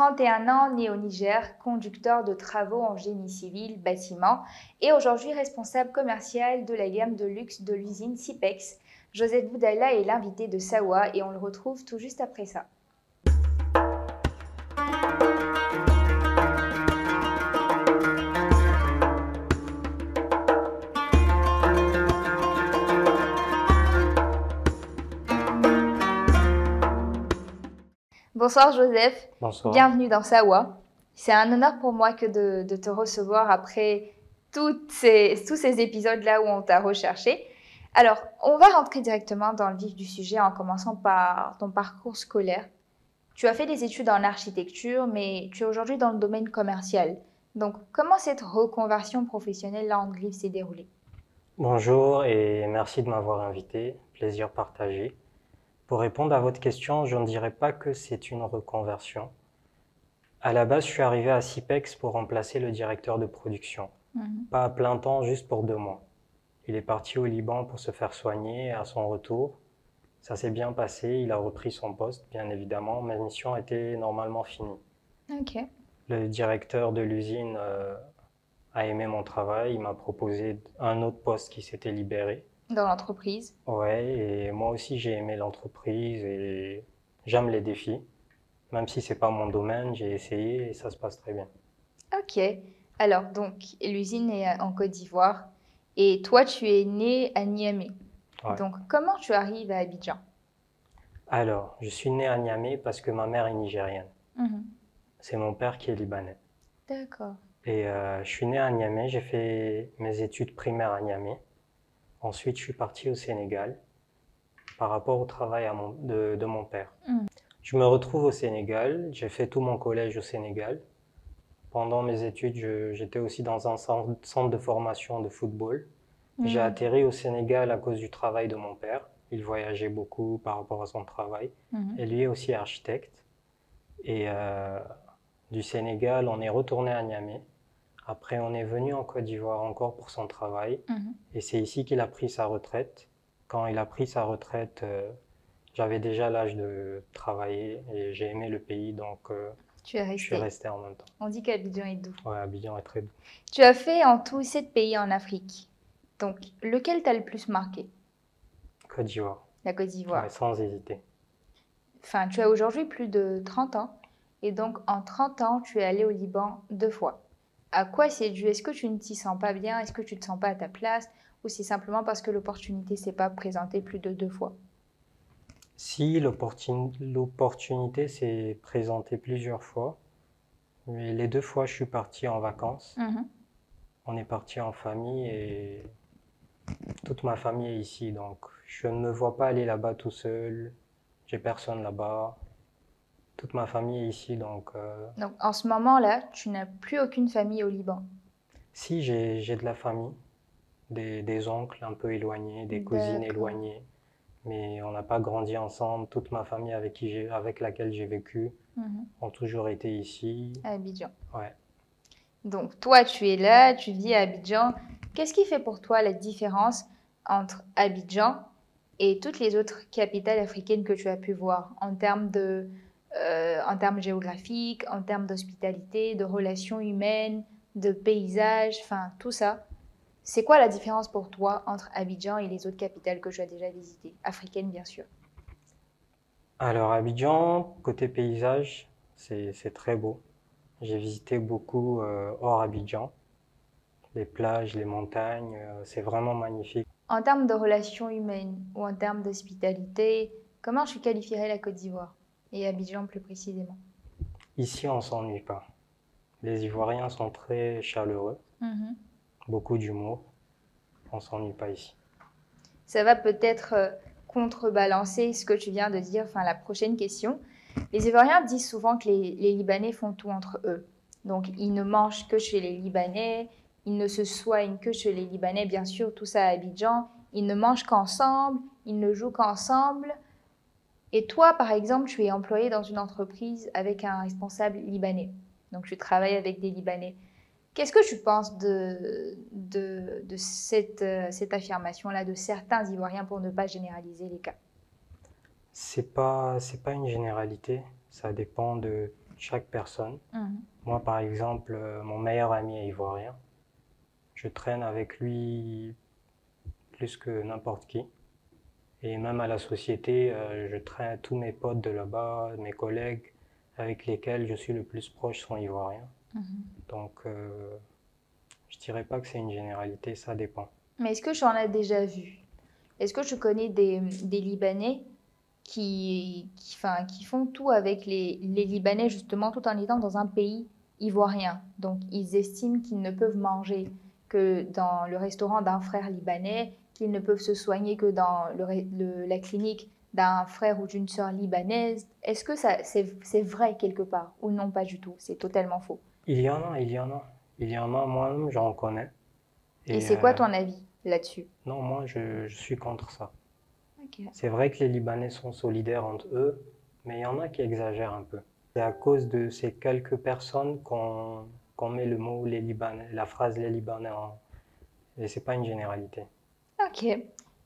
31 ans, né au Niger, conducteur de travaux en génie civil, bâtiment et aujourd'hui responsable commercial de la gamme de luxe de l'usine Sipex. Joseph Boudalla est l'invité de Sawa et on le retrouve tout juste après ça. Bonsoir Joseph, Bonsoir. bienvenue dans Sawa. C'est un honneur pour moi que de te recevoir après tous ces épisodes-là où on t'a recherché. Alors, on va rentrer directement dans le vif du sujet en commençant par ton parcours scolaire. Tu as fait des études en architecture, mais tu es aujourd'hui dans le domaine commercial. Donc, comment cette reconversion professionnelle-là en Griffe s'est déroulée? Bonjour et merci de m'avoir invité. Plaisir partagé. Pour répondre à votre question, je ne dirais pas que c'est une reconversion. À la base, je suis arrivé à Sipex pour remplacer le directeur de production. Pas à plein temps, juste pour 2 mois. Il est parti au Liban pour se faire soigner et à son retour, ça s'est bien passé. Il a repris son poste, bien évidemment. Ma mission était normalement finie. Ok. Le directeur de l'usine a aimé mon travail. Il m'a proposé un autre poste qui s'était libéré. Dans l'entreprise? Ouais, et moi aussi j'ai aimé l'entreprise et j'aime les défis. Même si c'est pas mon domaine, j'ai essayé et ça se passe très bien. Ok. Alors, donc, l'usine est en Côte d'Ivoire et toi, tu es né à Niamey. Ouais. Donc, comment tu arrives à Abidjan? Alors, je suis né à Niamey parce que ma mère est nigérienne. Mhm. C'est mon père qui est libanais. D'accord. Et je suis né à Niamey, j'ai fait mes études primaires à Niamey. Ensuite, je suis parti au Sénégal par rapport au travail de mon père. Mhm. Je me retrouve au Sénégal, j'ai fait tout mon collège au Sénégal. Pendant mes études, j'étais aussi dans un centre de formation de football. J'ai Mhm. atterri au Sénégal à cause du travail de mon père. Il voyageait beaucoup par rapport à son travail. Mhm. Et lui est aussi architecte. Et du Sénégal, on est retourné à Niamey. Après, on est venu en Côte d'Ivoire encore pour son travail. Mhm. Et c'est ici qu'il a pris sa retraite. Quand il a pris sa retraite, j'avais déjà l'âge de travailler et j'ai aimé le pays, donc Tu es je suis resté. resté en même temps. On dit qu'Abidjan est doux. Ouais, Abidjan est très doux. Tu as fait en tout 7 pays en Afrique. Donc, lequel t'a le plus marqué? Côte d'Ivoire, La Côte d'Ivoire. ouais, sans hésiter. Enfin, tu as aujourd'hui plus de 30 ans. Et donc, en 30 ans, tu es allé au Liban 2 fois. À quoi c'est dû? Est-ce que tu ne t'y sens pas bien? Est-ce que tu ne te sens pas à ta place? Ou c'est simplement parce que l'opportunité ne s'est pas présentée plus de 2 fois? Si l'opportunité s'est présentée plusieurs fois, mais les 2 fois je suis parti en vacances. Mhm. On est parti en famille et toute ma famille est ici, donc je ne me vois pas aller là-bas tout seul. J'ai personne là-bas. Toute ma famille est ici, donc Donc, en ce moment-là, tu n'as plus aucune famille au Liban. si j'ai de la famille, des oncles un peu éloignés, des cousines D'accord. éloignées, mais on n'a pas grandi ensemble. Toute ma famille avec laquelle j'ai vécu Mhm. ont toujours été ici. À Abidjan. Ouais. Donc, toi, tu es là, tu vis à Abidjan. Qu'est-ce qui fait pour toi la différence entre Abidjan et toutes les autres capitales africaines que tu as pu voir en termes géographiques, en termes d'hospitalité, de relations humaines, de paysages, enfin tout ça? C'est quoi la différence pour toi entre Abidjan et les autres capitales que tu as déjà visitées, africaines bien sûr? Alors Abidjan, côté paysage, c'est très beau. J'ai visité beaucoup hors Abidjan, les plages, les montagnes, c'est vraiment magnifique. En termes de relations humaines ou en termes d'hospitalité, comment tu qualifierais la Côte d'Ivoire et Abidjan plus précisément? Ici, on s'ennuie pas. Les Ivoiriens sont très chaleureux, Mhm. beaucoup d'humour. On s'ennuie pas ici. Ça va peut-être contrebalancer ce que tu viens de dire, enfin la prochaine question. Les Ivoiriens disent souvent que les Libanais font tout entre eux. Donc ils ne mangent que chez les Libanais, ils ne se soignent que chez les Libanais, bien sûr, tout ça à Abidjan. Ils ne mangent qu'ensemble, ils ne jouent qu'ensemble. Et toi, par exemple, tu es employé dans une entreprise avec un responsable libanais. Donc tu travailles avec des Libanais. Qu'est-ce que tu penses de cette affirmation-là de certains Ivoiriens pour ne pas généraliser les cas? C'est pas une généralité. Ça dépend de chaque personne. Mhm. Moi, par exemple, mon meilleur ami est ivoirien. Je traîne avec lui plus que n'importe qui. Et même à la société, je traîne tous mes potes de là-bas, mes collègues avec lesquels je suis le plus proche sont ivoiriens. Mhm. Donc, je dirais pas que c'est une généralité, ça dépend. Mais est-ce que tu en as déjà vu? Est-ce que tu connais des Libanais qui font tout avec les Libanais justement tout en étant dans un pays ivoirien? Donc ils estiment qu'ils ne peuvent manger que dans le restaurant d'un frère libanais, qu'ils ne peuvent se soigner que dans la clinique d'un frère ou d'une sœur libanaise. Est-ce que c'est vrai quelque part ou non, pas du tout? C'est totalement faux. Il y en a, il y en a. Il y en a, moi-même, j'en connais. Et Et c'est quoi ton avis là-dessus? non, moi, je suis contre ça. Ok. C'est vrai que les Libanais sont solidaires entre eux, mais il y en a qui exagèrent un peu. C'est à cause de ces quelques personnes qu'on met le mot les Libanais, la phrase les Libanais et c'est pas une généralité. Ok.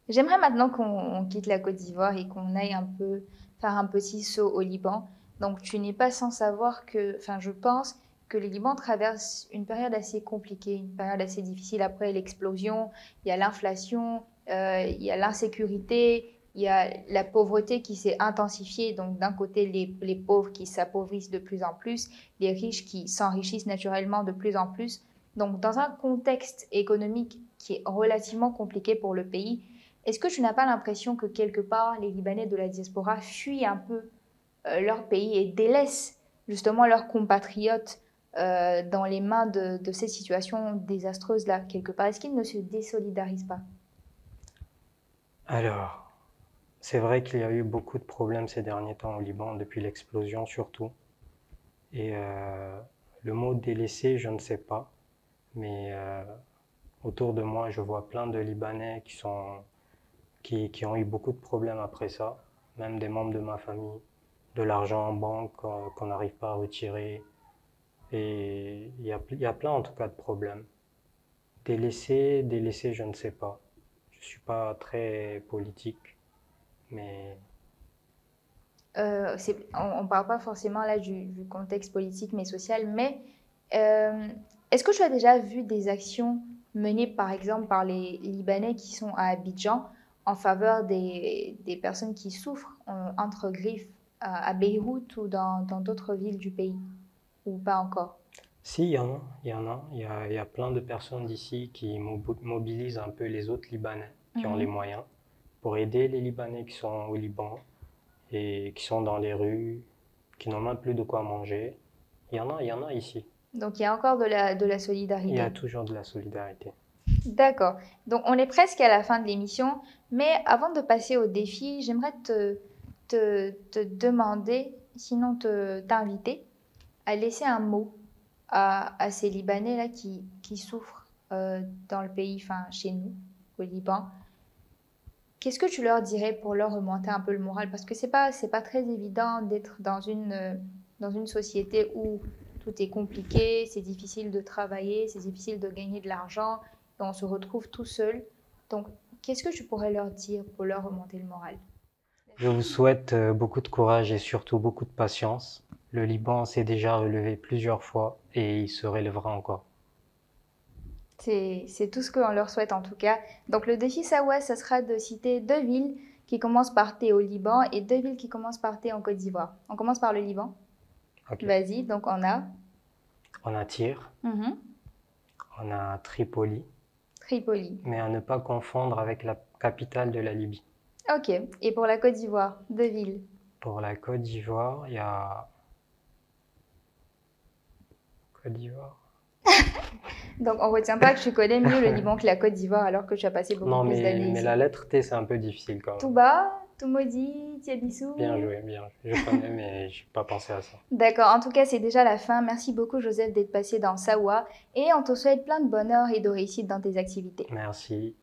J'aimerais maintenant qu'on quitte la Côte d'Ivoire et qu'on aille un peu faire un petit saut au Liban. Donc, tu n'es pas sans savoir que, enfin, je pense que le Liban traverse une période assez compliquée, une période assez difficile après l'explosion. Il y a l'inflation, il y a l'insécurité, il y a la pauvreté qui s'est intensifiée. Donc, d'un côté, les pauvres qui s'appauvrissent de plus en plus, les riches qui s'enrichissent naturellement de plus en plus. Donc, dans un contexte économique qui est relativement compliqué pour le pays, est-ce que tu n'as pas l'impression que quelque part, les Libanais de la diaspora fuient un peu leur pays et délaissent justement leurs compatriotes dans les mains de ces situations désastreuses-là, quelque part? Est-ce qu'ils ne se désolidarisent pas? Alors, c'est vrai qu'il y a eu beaucoup de problèmes ces derniers temps au Liban, depuis l'explosion surtout. Et le mot délaissé, je ne sais pas, mais autour de moi, je vois plein de Libanais qui ont eu beaucoup de problèmes après ça, même des membres de ma famille, de l'argent en banque qu'on n'arrive pas à retirer. Et il y a plein en tout cas de problèmes. Délaissé, je ne sais pas. Je suis pas très politique, mais On ne parle pas forcément là du contexte politique mais social, mais euh, est-ce que tu as déjà vu des actions menées par exemple par les Libanais qui sont à Abidjan en faveur des personnes qui souffrent entre griffes à Beyrouth ou dans d'autres villes du pays, ou pas encore? si, il y en a, il y en a. Il y a plein de personnes d'ici qui mobilisent un peu les autres Libanais qui ont les Mhm. moyens pour aider les Libanais qui sont au Liban et qui sont dans les rues, qui n'ont même plus de quoi manger. Il y en a ici. Donc il y a encore de la Il y a solidarité. toujours de la solidarité. D'accord. Donc, on est presque à la fin de l'émission, mais avant de passer au défi, j'aimerais te demander, sinon t'inviter, à laisser un mot à ces Libanais-là qui souffrent dans le pays, enfin chez nous, au Liban. Qu'est-ce que tu leur dirais pour leur remonter un peu le moral? Parce que c'est pas très évident d'être dans une société où tout est compliqué, c'est difficile de travailler, c'est difficile de gagner de l'argent, et on se retrouve tout seul. Donc, qu'est-ce que tu pourrais leur dire pour leur remonter le moral? Je vous souhaite beaucoup de courage et surtout beaucoup de patience. Le Liban s'est déjà relevé plusieurs fois et il se relèvera encore. C'est tout ce qu'on leur souhaite en tout cas. Donc, le défi Sawa, ça sera de citer deux villes qui commencent par T au Liban et deux villes qui commencent par T en Côte d'Ivoire. On commence par le Liban. Ok. Vas-y, donc on a On a Tyr, mhm, on a Tripoli, Tripoli. mais à ne pas confondre avec la capitale de la Libye. Ok, et pour la Côte d'Ivoire, deux villes. Pour la Côte d'Ivoire, il y a Côte d'Ivoire. Donc on retient pas que tu connais mieux le Liban que la Côte d'Ivoire alors que tu as passé beaucoup Non, plus d'années mais ici. la lettre T, c'est un peu difficile quand même. Touba, Toumaudi, Tiabissou. Bien joué, bien joué. Je connais, mais je n'ai pas pensé à ça. D'accord, en tout cas c'est déjà la fin. Merci beaucoup Joseph d'être passé dans Sawa et on te souhaite plein de bonheur et de réussite dans tes activités. Merci.